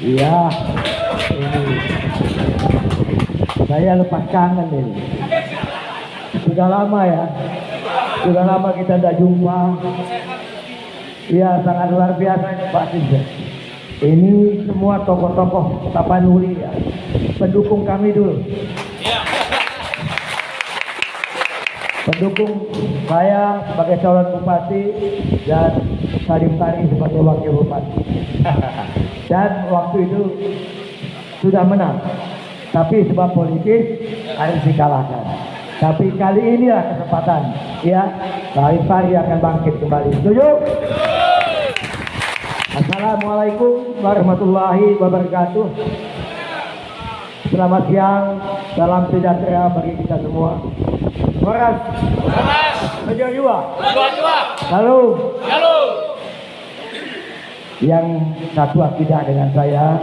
Iya, ini saya lepas kangen ini. Sudah lama ya, sudah lama kita tidak jumpa. Iya, sangat luar biasa ini Pak Sinja. Ini semua tokoh-tokoh Tapanuli ya, pendukung kami dulu. Pendukung saya sebagai calon bupati dan Salim Tari sebagai wakil bupati. Dan waktu itu sudah menang, tapi sebab politis harus dikalahkan. Tapi kali inilah kesempatan, ya, Salim Tari akan bangkit kembali. Setuju? Assalamualaikum warahmatullahi wabarakatuh. Selamat siang, salam sejahtera bagi kita semua. Moras, Jua, lalu yang satu akidah dengan saya.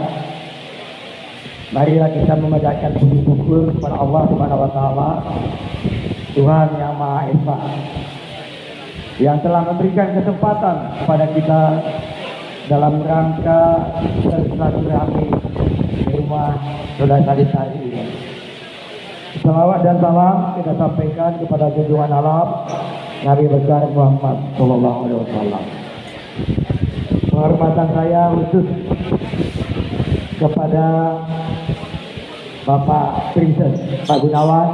Marilah kita memanjatkan puji syukur kepada Allah Subhanahu wa taala, Tuhan yang Maha Esa, yang telah memberikan kesempatan kepada kita dalam rangka bersilaturahmi di rumah Saudara Salim Tari ini. Salawat dan salam kita sampaikan kepada junjungan alam Nabi besar Muhammad Sallallahu Alaihi Wasallam. Penghormatan saya khusus kepada Bapak Princess Pak Gunawan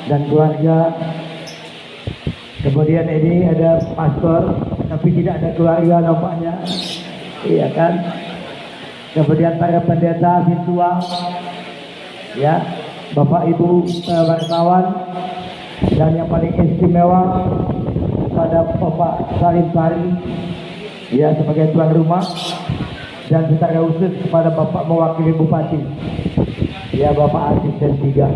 dan keluarga. Kemudian ini ada pastor, tapi tidak ada keluarga nampaknya, iya kan? Kemudian para pendeta siswa, ya, Bapak Ibu wartawan, dan yang paling istimewa pada Bapak Salim Tari, ya, sebagai tuan rumah, dan secara khusus kepada Bapak mewakili Bupati, ya, Bapak Asisten 3.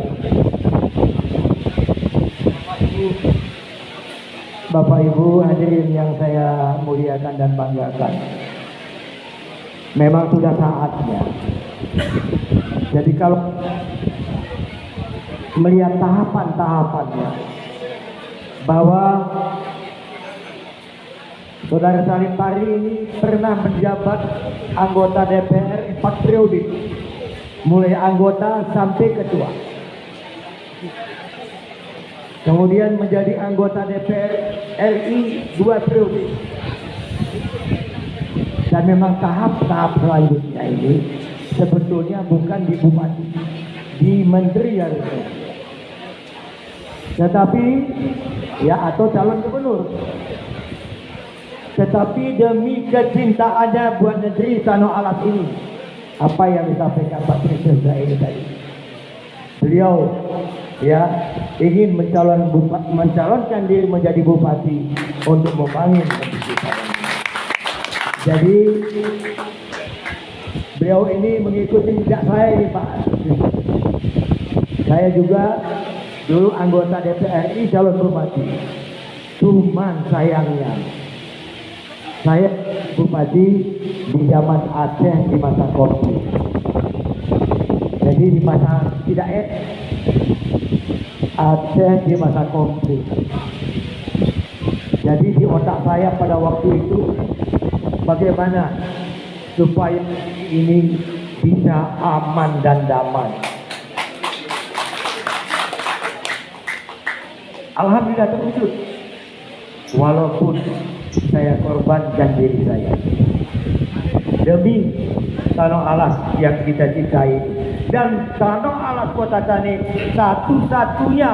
Bapak Ibu hadirin yang saya muliakan dan banggakan, memang sudah saatnya. Jadi kalau melihat tahapan-tahapannya, bahwa Saudara Salim Tari ini pernah menjabat anggota DPR 4 periode, mulai anggota sampai ketua. Kemudian menjadi anggota DPR RI 2 periode. Dan memang tahap-tahap selanjutnya ini sebetulnya bukan di bupati, di menteri harusnya, tetapi ya, atau calon gubernur. Tetapi demi kecintaannya buat negeri Tanah Alas ini, apa yang disampaikan Pak Presiden ini tadi, beliau ya ingin mencalonkan diri menjadi bupati untuk membangun kehidupan. Jadi beliau ini mengikuti jejak saya ini Pak. Saya juga dulu anggota DPR RI calon bupati. Cuman sayangnya saya bupati di zaman Aceh di masa konflik. Jadi di masa tidak Aceh di masa konflik. Jadi di otak saya pada waktu itu, bagaimana supaya ini bisa aman dan damai. Alhamdulillah terwujud, walaupun saya korbankan diri saya demi Tanah Alas yang kita cintai. Dan Tanah Alas Kota Tani satu-satunya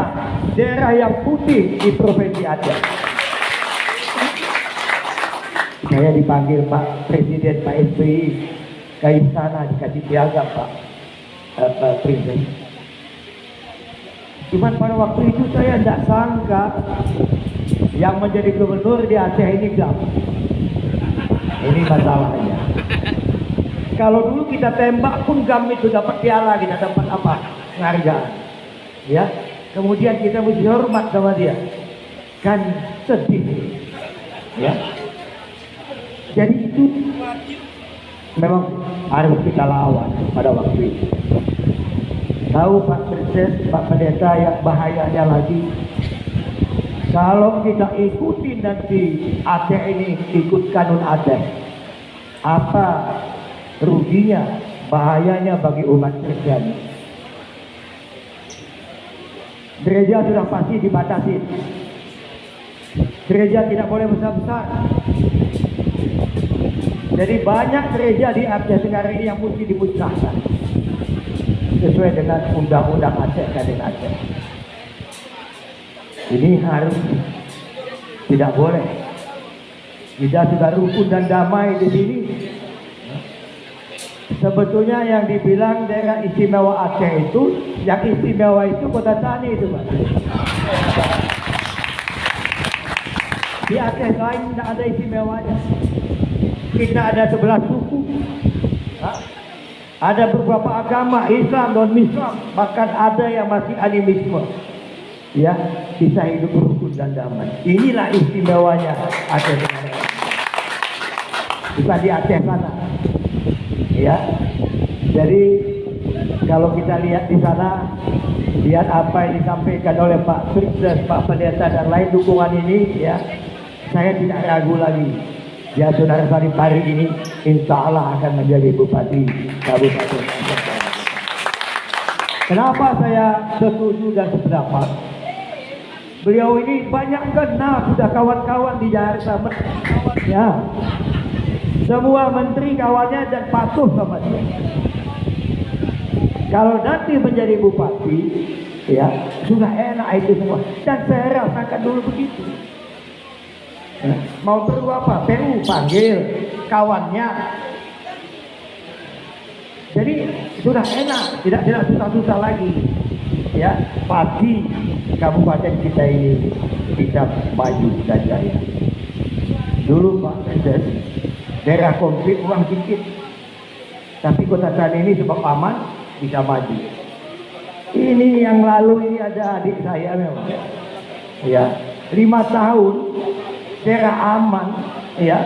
daerah yang putih di Provinsi Aceh. Saya dipanggil Pak Presiden, Pak SBY ke istana, dikasih piagam Pak Presiden. Cuman pada waktu itu saya tidak sangka yang menjadi gubernur di Aceh ini GAM. Ini masalahnya. Kalau dulu kita tembak pun GAM itu dapat piala, kita dapat apa? Penghargaan. Ya. Kemudian kita mesti hormat sama dia. Kan sedih. Ya. Jadi itu memang harus kita lawan pada waktu itu. Tahu Pak Presiden, Pak Pendeta, yang bahayanya lagi, kalau kita ikuti nanti Aceh ini ikut kanun Aceh, apa ruginya bahayanya bagi umat Kristen. Gereja sudah pasti dibatasi. Gereja tidak boleh besar-besar. Jadi banyak gereja di Aceh Tenggara ini yang mesti dimusnahkan sesuai dengan undang-undang Aceh Kadin Aceh. Ini harus tidak boleh. Kita sudah rukun dan damai di sini. Sebetulnya yang dibilang daerah istimewa Aceh itu, yang istimewa itu Kota Tani itu, Pak. Di Aceh lain tidak ada istimewanya. Kita ada 11 suku. Ada beberapa agama, Islam, non-Islam, bahkan ada yang masih animisme. Ya, bisa hidup rukun dan damai. Inilah istimewanya Aceh Tenggara. Bukan di Aceh sana. Ya, jadi kalau kita lihat di sana, lihat apa yang disampaikan oleh Pak Firdaus, Pak Pendeta dan lain dukungan ini, ya, saya tidak ragu lagi. Ya, Saudara Sarip hari ini, insya Allah akan menjadi Bupati Kabupaten Aceh. Kenapa saya setuju dan sependapat? Beliau ini banyak kenal sudah kawan-kawan di Jakarta, ya. Semua menteri kawannya dan patuh sama dia. Kalau nanti menjadi bupati, ya sudah enak itu semua. Dan saya rasakan dulu begitu. Mau perlu apa? PU panggil kawannya. Jadi sudah enak, tidak susah-susah lagi. Ya, pasti kabupaten kita ini bisa maju dan jaya. Dulu Pak Presiden, daerah konflik uang sedikit, tapi Kota Tani ini sebab aman bisa maju. Ini yang lalu ini ada adik saya memang, ya 5 tahun daerah aman, ya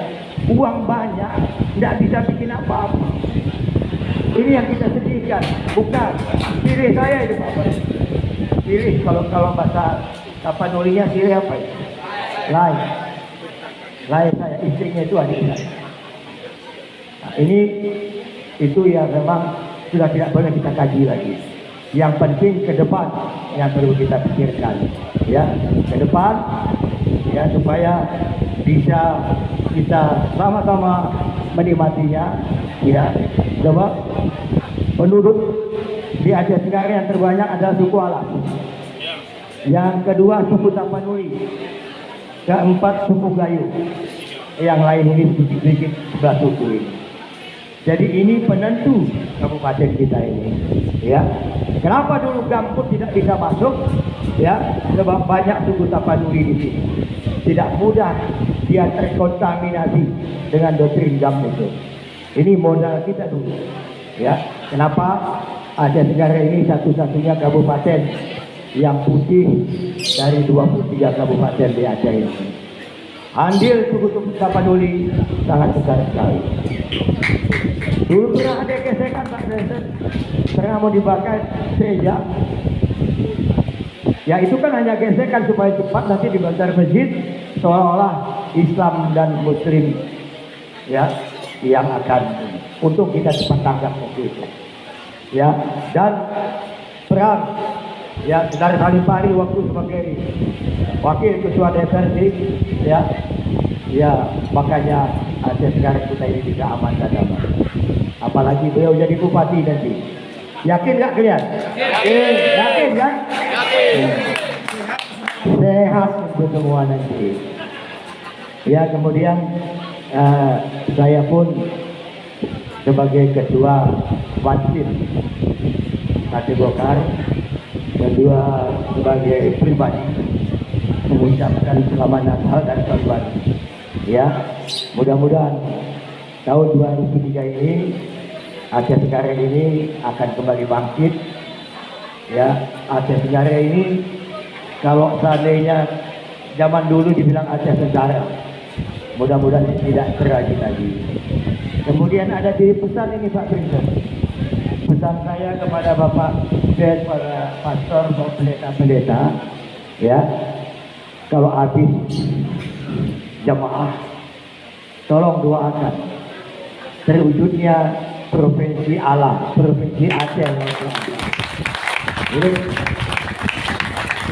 uang banyak, tidak bisa bikin apa-apa. Ini yang kita sedihkan, bukan pilih saya itu Pak. Pilih kalau bahasa apa nulinya pilih apa ya? Lain saya, istrinya itu adik saya. Nah, ini itu ya memang sudah tidak boleh kita kaji lagi. Yang penting ke depan yang perlu kita pikirkan, ya ke depan, ya supaya bisa kita sama-sama menikmatinya, ya. Sebab penduduk di Aceh Tenggara yang terbanyak adalah suku Alas. Yang kedua suku Tapanuli. Keempat suku Gayo. Yang lain ini sedikit sebelah suku ini. Jadi ini penentu kabupaten kita ini, ya. Kenapa dulu Gamput tidak bisa masuk? Ya, sebab banyak suku Tapanuli di sini. Tidak mudah dia terkontaminasi dengan doktrin GAM itu. Ini modal kita dulu, ya. Kenapa Aceh Tenggara ini satu-satunya kabupaten yang putih dari 23 kabupaten di Aceh ini. Andil suku Tapanuli sangat besar sekali. Dulu pernah ada gesekan Pak Presiden, pernah mau dibakar gereja. Ya itu kan hanya gesekan supaya cepat nanti dibakar masjid, seolah-olah Islam dan Muslim, ya, yang akan untuk kita cepat tanggap waktu itu. Ya, dan perang, ya, Saudara Salim Fahri waktu sebagai wakil ketua DPRD, ya, makanya Aceh Tenggara kita ini bisa aman dan damai. Apalagi beliau jadi bupati nanti. Yakin nggak kalian? Yakin kan? Yakin. Sehat untuk semua nanti. Ya, kemudian saya pun sebagai ketua Wansin Partai Golkar, kedua sebagai pribadi mengucapkan selamat Natal dan tahun baru. Ya, mudah-mudahan tahun 2003 ini Aceh Tenggara ini akan kembali bangkit. Ya, Aceh Tenggara ini kalau seandainya zaman dulu dibilang Aceh Tenggara, mudah-mudahan tidak terjadi lagi. Kemudian ada di pesan ini Pak Presiden. Pesan saya kepada Bapak dan para pastor, pendeta-pendeta, ya, kalau habis jamaah, tolong doakan terwujudnya Provinsi Allah, Provinsi Aceh. Jadi,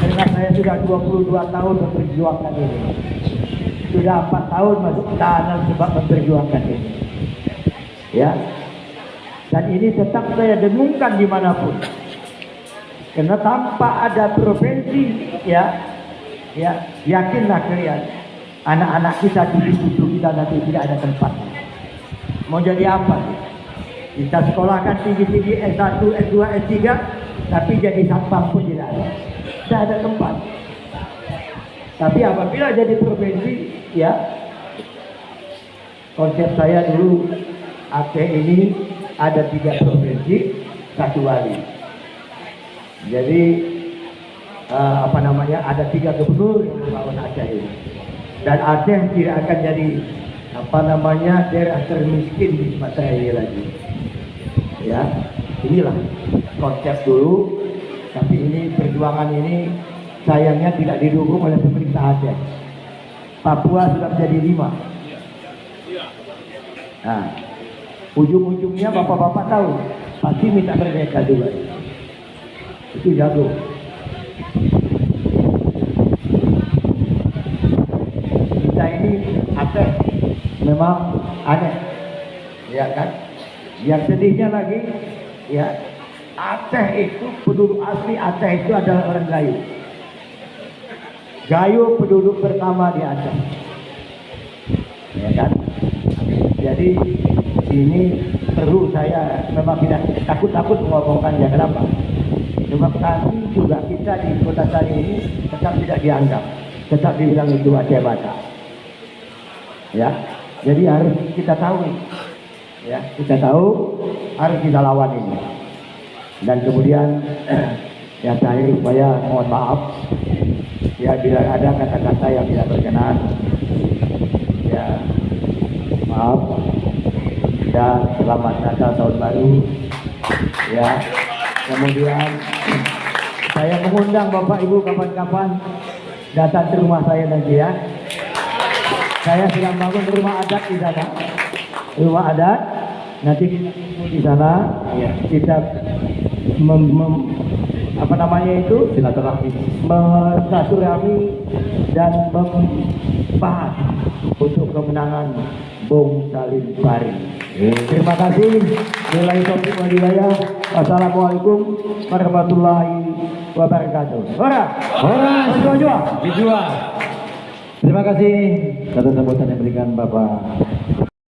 karena saya sudah 22 tahun memperjuangkan ini. Sudah 4 tahun masuk tahanan sebab memperjuangkan ini. Ya. Dan ini tetap saya dengungkan dimanapun. Karena tanpa ada provinsi, ya, yakinlah kalian, anak-anak kita, cucu-cucu kita nanti tidak ada tempat. Mau jadi apa? Kita sekolahkan tinggi-tinggi S1, S2, S3, tapi jadi satpam pun tidak ada. Tidak ada tempat. Tapi apabila jadi provinsi, ya, konsep saya dulu, Aceh ini ada 3 provinsi, 1 wali. Jadi ada 3 gubernur yang membangun Aceh ini. Dan Aceh tidak akan jadi daerah termiskin di Sumatera ini lagi. Ya, inilah konsep dulu. Tapi ini perjuangan ini sayangnya tidak didukung oleh pemerintah Aceh. Papua sudah menjadi 5. Nah, ujung-ujungnya bapak-bapak tahu, pasti minta merdeka juga. Itu jago. Kita ini Aceh memang aneh, ya kan? Yang sedihnya lagi, ya, Aceh itu penduduk asli Aceh itu adalah orang Gayo. Gayo penduduk pertama di Aceh, ya kan? Jadi ini perlu saya memang tidak takut-takut mengomongkannya. Kenapa? Sebab kami juga kita di Kota Sari ini tetap tidak dianggap, tetap dibilang itu Aceh Batak. Ya, jadi harus kita tahu, ya, kita tahu harus kita lawan ini. Dan kemudian ya saya supaya mohon maaf, ya bila ada kata-kata yang tidak berkenan, ya maaf. Dan selamat Natal tahun baru, ya. Kemudian saya mengundang Bapak Ibu kapan-kapan datang ke rumah saya nanti, ya. Saya sedang bangun rumah adat di sana, rumah adat. Nanti di sana, ya, kita silaturahmi dan membahas untuk kemenangan Bung Salim Faring. Terima kasih. Billahi taufiq wal hidayah. Wassalamualaikum warahmatullahi wabarakatuh. Dijual. Terima kasih atas sambutan yang diberikan Bapak